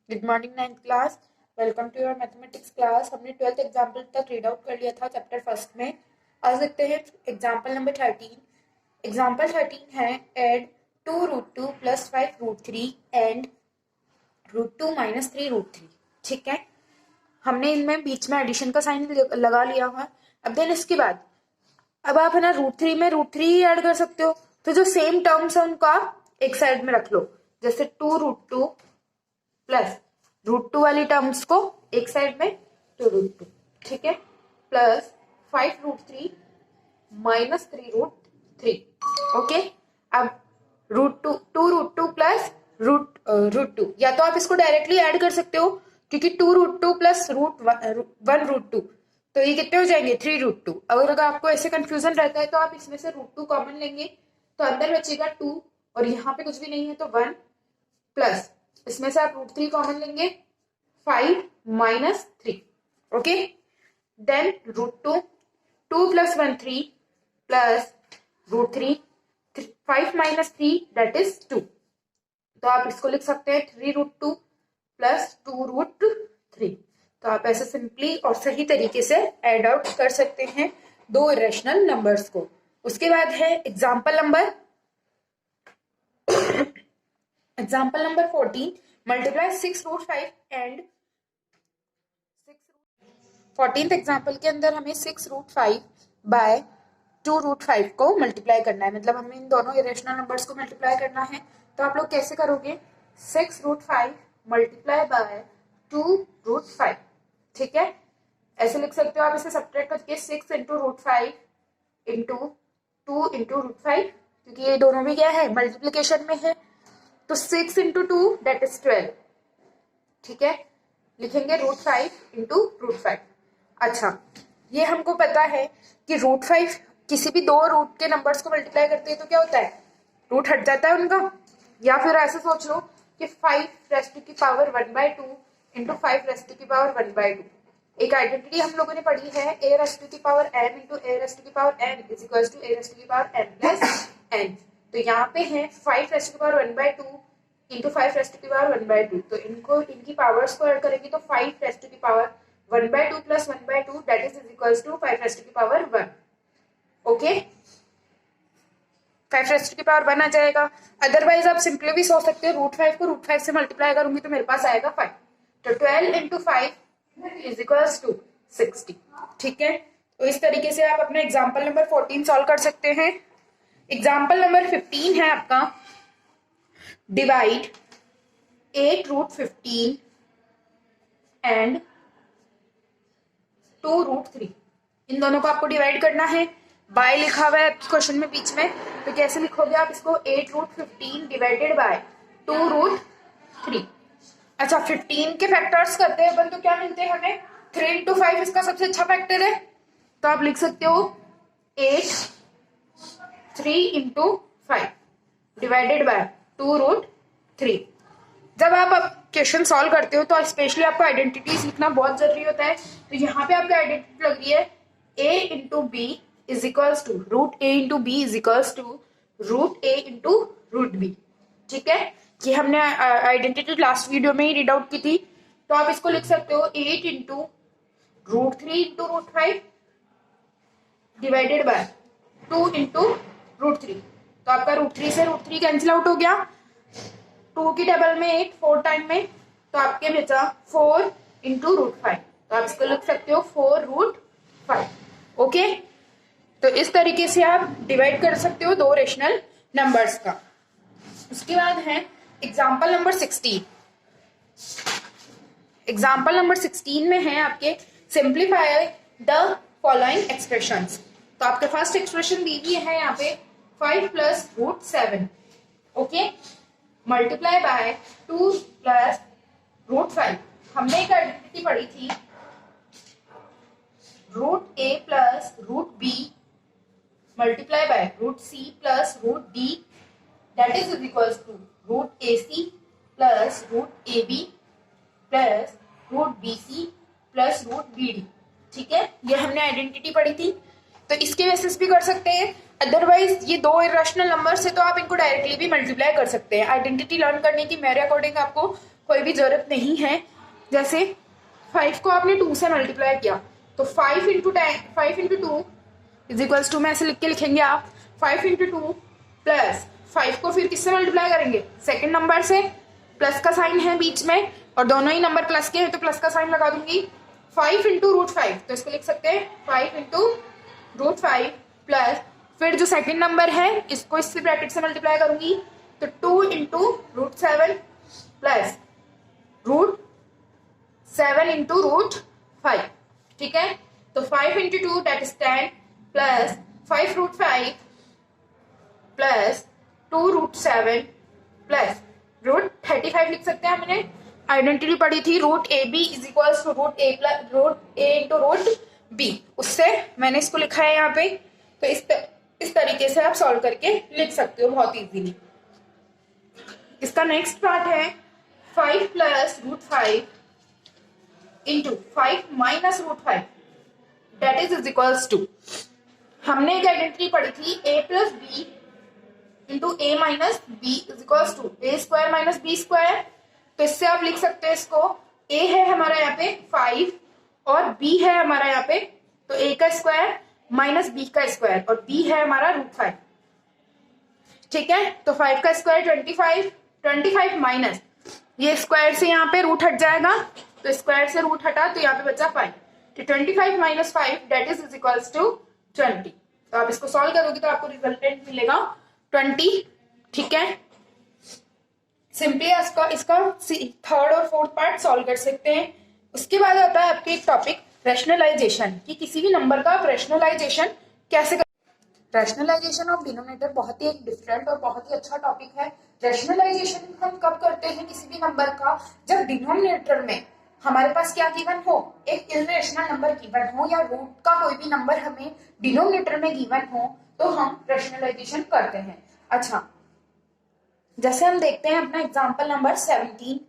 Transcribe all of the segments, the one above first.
Good morning 9th class. Welcome to your mathematics class. हमने 12th example तक read out कर लिया था चैप्टर फर्स्ट में। आज देखते हैं एग्जाम्पल नंबर 13। एग्जाम्पल 13 है add 2 root 2 plus 5 root 3 and root 2 minus 3 root 3। ठीक है, हमने इनमें बीच में एडिशन का साइन लगा लिया हुआ। अब देन इसके बाद अब आप है ना रूट 3 में रूट 3 ही ऐड कर सकते हो, तो जो सेम टर्म्स है उनका एक साइड में रख लो। जैसे 2 रूट 2 प्लस रूट 2 वाली टर्म्स को एक साइड में 2 रूट 2, ठीक है, plus 5 root 3 minus 3 root 3। Okay, अब रूट 2 प्लस रूट 2, या तो आप इसको डायरेक्टली ऐड कर सकते हो क्योंकि 2 रूट 2 प्लस रूट 1 रूट 2, तो ये कितने हो जाएंगे 3 रूट 2। अगर आपको ऐसे कंफ्यूजन रहता है तो आप इसमें से रूट 2 कॉमन लेंगे तो अंदर बचेगा 2 और यहाँ पे कुछ भी नहीं है तो 1, प्लस इसमें से आप रूट 3 कॉमन लेंगे 5 minus 3। Okay, then root 2 plus 1 3 plus root 3 5 minus 3 that is 2। तो आप इसको लिख सकते हैं 3 रूट 2 प्लस 2 रूट 3। तो आप ऐसे सिंपली और सही तरीके से ऐड आउट कर सकते हैं दो इरेशनल नंबर्स को। उसके बाद है example number 14, multiply 6 root 5 and 14th example के अंदर हमें 6 रूट 5 बाय 2 रूट 5 को मल्टीप्लाई करना है, मतलब हमें इन दोनों इरेशनल नंबर्स को मल्टीप्लाई करना है। तो आप लोग कैसे करोगे, 6 रूट 5 मल्टीप्लाई बाय 2 रूट 5, ठीक है, ऐसे लिख सकते हो आप इसे सब्ट्रैक्ट करके 6 into root 5 into 2 into root 5, क्योंकि ये दोनों भी क्या है मल्टीप्लीकेशन में है। तो 6 इंटू 2 दैट इज 12, ठीक है, लिखेंगे रूट 5 इंटू रूट 5। अच्छा, ये हमको पता है कि रूट 5 किसी भी दो रूट के नंबर्स को मल्टीप्लाई करते हैं तो क्या होता है, रूट हट जाता है उनका। या फिर ऐसे सोच लो कि 5 रेस्ट टू की पावर 1/2 इंटू 5 रेस्ट टू की पावर 1/2। एक आइडेंटिटी हम लोगों ने पढ़ी है a रेस्ट टू की power n into a raised to की power n is equals to a raised to की पावर n प्लस n। तो यहाँ पे है 5 रेस्ट टू की पावर 1/2 इंटू 5 रेस्ट टू की पावर 1/2, तो इनकी पावर्स को ऐड करेंगे तो 5 रेस्ट टू की power 1/2 plus 1/2 that is equals to 5 raised to की पावर 1। ओके, 5 रेस्ट टू की पावर 1 आ जाएगा। अदरवाइज आप सिंपली भी सोच सकते हो रूट 5 को रूट 5 से मल्टीप्लाई करूंगी तो मेरे पास आएगा 5, तो 12 इंटू 5 इज इक्वल्स टू 60। ठीक है, तो इस तरीके से आप अपना एग्जाम्पल नंबर 14 सॉल्व कर सकते हैं। एग्जाम्पल नंबर 15 है आपका, डिवाइड 8 रूट 15 एंड 2 रूट 3। इन दोनों को आपको डिवाइड करना है, बाय लिखा हुआ है क्वेश्चन में बीच में, तो कैसे लिखोगे आप इसको 8 रूट 15 डिवाइडेड बाय 2 रूट 3। अच्छा, 15 के फैक्टर्स करते हैं अपन तो क्या मिलते हैं हमें, 3 इंटू 5 इसका सबसे अच्छा फैक्टर है, तो आप लिख सकते हो 8 3 इंटू 5 डिवाइडेड बाय 2 रूट 3। जब आप क्वेश्चन सॉल्व करते हो तो स्पेशली आपको आइडेंटिटीज लिखना बहुत जरूरी होता है। तो यहाँ पे आपकी आइडेंटिटी लग रही है a into B is equals to root a into B is equals to root a into root B. ठीक है, ये हमने आइडेंटिटी लास्ट वीडियो में ही रीड आउट की थी। तो आप इसको लिख सकते हो 8 into root 3 into root 5 divided by 2 into root 3। तो आपका रूट 3 से रूट 3 कैंसिल आउट हो गया, 2 की टेबल में 8 4 टाइम में, तो आपके बचा 4 इंटू रूट 5, तो आप इसको लिख सकते हो 4 रूट 5। ओके, तो इस तरीके से आप डिवाइड कर सकते हो दो रेशनल नंबर्स का। उसके बाद है एग्जाम्पल नंबर 16। एग्जाम्पल नंबर 16 में है आपके सिंप्लीफाई द फॉलोइंग एक्सप्रेशंस। तो आपके फर्स्ट एक्सप्रेशन दी हुई है यहाँ पे 5 plus root 7, okay, multiply by 2 plus root 5। हमने एक आइडेंटिटी पढ़ी थी root a plus root b multiply by root c plus root d that is equals to root ac plus root ab plus root bc plus root bd। ठीक है, ये हमने identity पढ़ी थी, तो इसके बेसिस भी कर सकते हैं। अदरवाइज ये दो इरेशनल नंबर से तो आप इनको डायरेक्टली भी मल्टीप्लाई कर सकते हैं। आइडेंटिटी लर्न करने की मेरे अकॉर्डिंग आपको कोई भी जरूरत नहीं है। जैसे 5 को आपने 2 से मल्टीप्लाई किया तो 5 into two is equals to में ऐसे लिख के लिखेंगे आप 5 इंटू टू प्लस 5 को फिर किससे मल्टीप्लाई करेंगे, सेकंड नंबर से, प्लस का साइन है बीच में और दोनों ही नंबर प्लस के हैं तो प्लस का साइन लगा दूंगी। 5 इंटू रूट 5 तो इसको लिख सकते हैं 5 इंटू रूट 5 प्लस फिर जो सेकंड नंबर है इसको इससे ब्रैकेट से मल्टीप्लाई करूंगी तो 2 into root 7 plus root 7 into root 5। ठीक है, तो 5 into two that is 10 plus 5 root 5 plus 2 root 7 plus root 35 लिख सकते हैं। हमने आइडेंटिटी पढ़ी थी root A B is equals to root A plus root A into root B, उससे मैंने इसको लिखा है यहाँ पे। तो इस तरीके से आप सॉल्व करके लिख सकते हो बहुत इजीली। इसका नेक्स्ट पार्ट है 5 plus root 5 into 5 minus root 5 that is equals to, हमने एक आइडेंटिटी पढ़ी थी a plus B into A minus B is equals to A square minus B square. तो इससे आप लिख सकते हैं इसको a है हमारा यहाँ पे 5 और b है हमारा यहाँ पे, तो a का स्क्वायर माइनस b का स्क्वायर और b है हमारा रूट 5। ठीक है, तो 5 का स्क्वायर 25 माइनस ये स्क्वायर से यहाँ पे रूट हट जाएगा तो स्क्वायर से रूट हटा तो यहाँ पे बचा 5, तो 25 minus 5 that is equals to 20। तो आप इसको सॉल्व करोगे तो आपको रिजल्टेंट मिलेगा 20। ठीक है, सिंपली इसका थर्ड और फोर्थ पार्ट सॉल्व कर सकते हैं। उसके बाद आता है आपके एक टॉपिक रैशनलाइजेशन, कि किसी भी नंबर का आप रैशनलाइजेशन कैसे कर। रैशनलाइजेशन ऑफ डिनोमिनेटर बहुत ही एक डिफरेंट और बहुत ही अच्छा टॉपिक है। रैशनलाइजेशन हम कब करते हैं किसी भी नंबर का, जब डिनोमिनेटर में हमारे पास क्या गिवन हो, एक इर्रेशनल नंबर गिवन हो या रूट का कोई भी नंबर हमें डिनोमिनेटर में गिवन हो तो हम रैशनलाइजेशन करते हैं। अच्छा, जैसे हम देखते हैं अपना example number 17,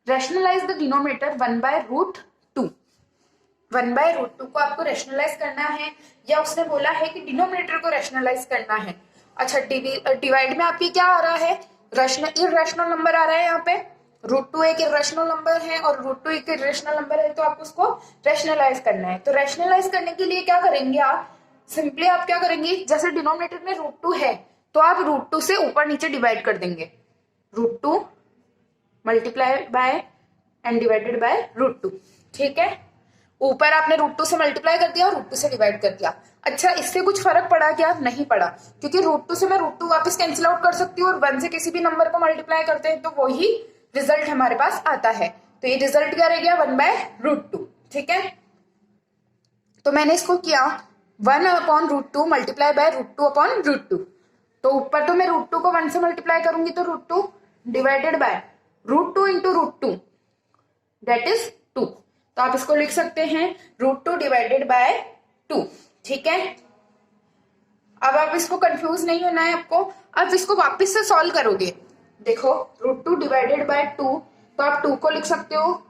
rationalise the denominator 1/√2। 1/√2 को आपको रैशनलाइज करना है या उसने बोला है कि डिनोमिनेटर को रैशनलाइज करना है। अच्छा, डिवाइड में आपकी क्या आ रहा है, इर्रेशनल नंबर आ रहा है यहाँ पे। √2 एक इर्रेशनल नंबर है और √2 एक इर्रेशनल नंबर है, तो आपको उसको रैशनलाइज करना है। तो रैशनलाइज करने के लिए क्या करेंगे आप, सिंपली आप क्या करेंगे, जैसे डिनोमिनेटर में √2 है तो आप √2 से ऊपर नीचे डिवाइड कर देंगे। √2 multiply by and divided by √2। ठीक है, ऊपर आपने √2 से मल्टीप्लाई कर दिया और √2 से डिवाइड कर दिया। अच्छा, इससे कुछ फर्क पड़ा क्या, नहीं पड़ा, क्योंकि √2 से मैं √2 वापस कैंसिल आउट कर सकती हूँ और 1 से किसी भी नंबर को मल्टीप्लाई करते हैं तो वही रिजल्ट हमारे पास आता है। तो ये रिजल्ट क्या रह गया, 1/√2। ठीक है, तो मैंने इसको किया 1/√2 मल्टीप्लाई बाय √2/√2। तो ऊपर तो मैं √2 को 1 से मल्टीप्लाई करूंगी तो √2 divided by √2 into √2 that is 2। तो आप इसको लिख सकते हैं √2 डिवाइडेड बाय 2। ठीक है, अब आप इसको कंफ्यूज नहीं होना है आपको। अब इसको वापस से सॉल्व करोगे, देखो √2 डिवाइडेड बाय 2, तो आप 2 को लिख सकते हो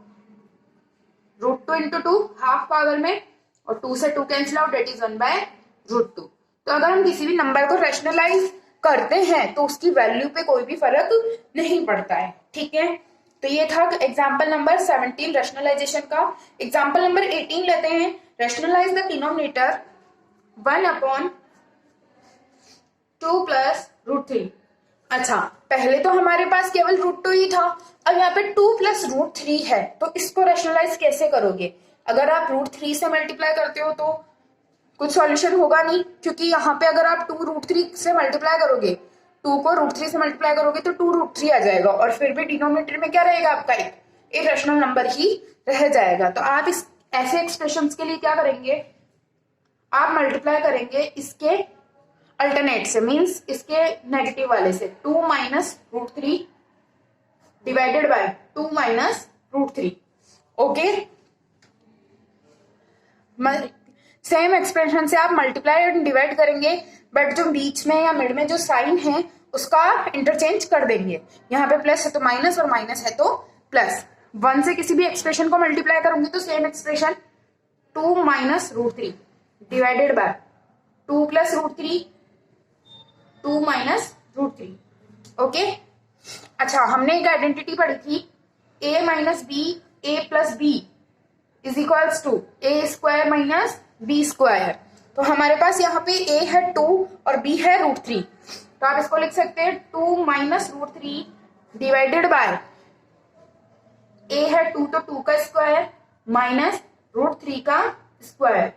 √2 इंटू 2 हाफ पावर में और 2 से 2 कैंसिल आउट दैट इज 1/√2। तो अगर हम किसी भी नंबर को रैशनलाइज करते हैं तो उसकी वैल्यू पे कोई भी फर्क नहीं पड़ता है। ठीक है, तो ये था एग्जाम्पल नंबर 17 रैशनलाइजेशन का। एग्जाम्पल नंबर 18 लेते हैं, रैशनलाइज द डिनोमिनेटर 1/2 प्लस √3। अच्छा, पहले तो हमारे पास केवल √2 ही था, अब यहाँ पे 2 प्लस √3 है, तो इसको रैशनलाइज कैसे करोगे। अगर आप √3 से मल्टीप्लाई करते हो तो कुछ सॉल्यूशन होगा नहीं, क्योंकि यहाँ पे अगर आप 2 √3 से मल्टीप्लाई करोगे, 2 को √3 से मल्टीप्लाई करोगे तो 2 √3 आ जाएगा और फिर भी डिनोमिनेटर में क्या रहेगा आपका, एक इर्रेशनल नंबर ही रह जाएगा। तो आप इस ऐसे एक्सप्रेशंस के लिए क्या करेंगे, आप मल्टीप्लाई करेंगे इसके अल्टरनेट से, मींस इसके नेगेटिव वाले से, 2 minus √3 divided by 2 minus √3। Okay, same expression से आप मल्टीप्लाई एंड डिवाइड करेंगे, बट जो बीच में या मिड में जो साइन है उसका आप इंटरचेंज कर देंगे। यहाँ पे प्लस है तो माइनस और माइनस है तो प्लस। 1 से किसी भी एक्सप्रेशन को मल्टीप्लाई करूंगी तो same expression 2 minus √3 divided by 2 plus √3 2 minus √3। Okay, अच्छा, हमने एक आइडेंटिटी पढ़ी थी a minus B a plus B is equals to A square minus B square. तो हमारे पास यहाँ पे a है 2 और b है √3, तो आप इसको लिख सकते हैं 2 माइनस √3 डिवाइडेड बाय a है 2 तो 2 का स्क्वायर माइनस √3 का स्क्वायर।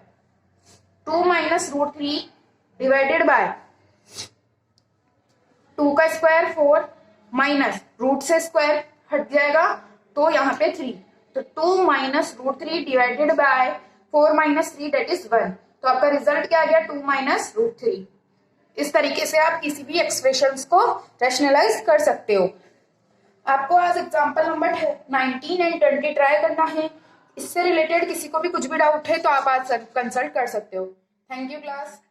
2 माइनस √3 डिवाइडेड बाय 2 का स्क्वायर 4 माइनस रूट से स्क्वायर हट जाएगा तो यहाँ पे 3, तो 2 minus √3 divided bye 4 minus 3 that is 1। तो आपका रिजल्ट क्या आ गया 2 माइनस √3। इस तरीके से आप किसी भी एक्सप्रेशंस को रैशनलाइज कर सकते हो। आपको आज एग्जांपल नंबर 19 एंड 20 ट्राई करना है। इससे रिलेटेड किसी को भी कुछ भी डाउट है तो आप आज कंसल्ट कर सकते हो। Thank you class.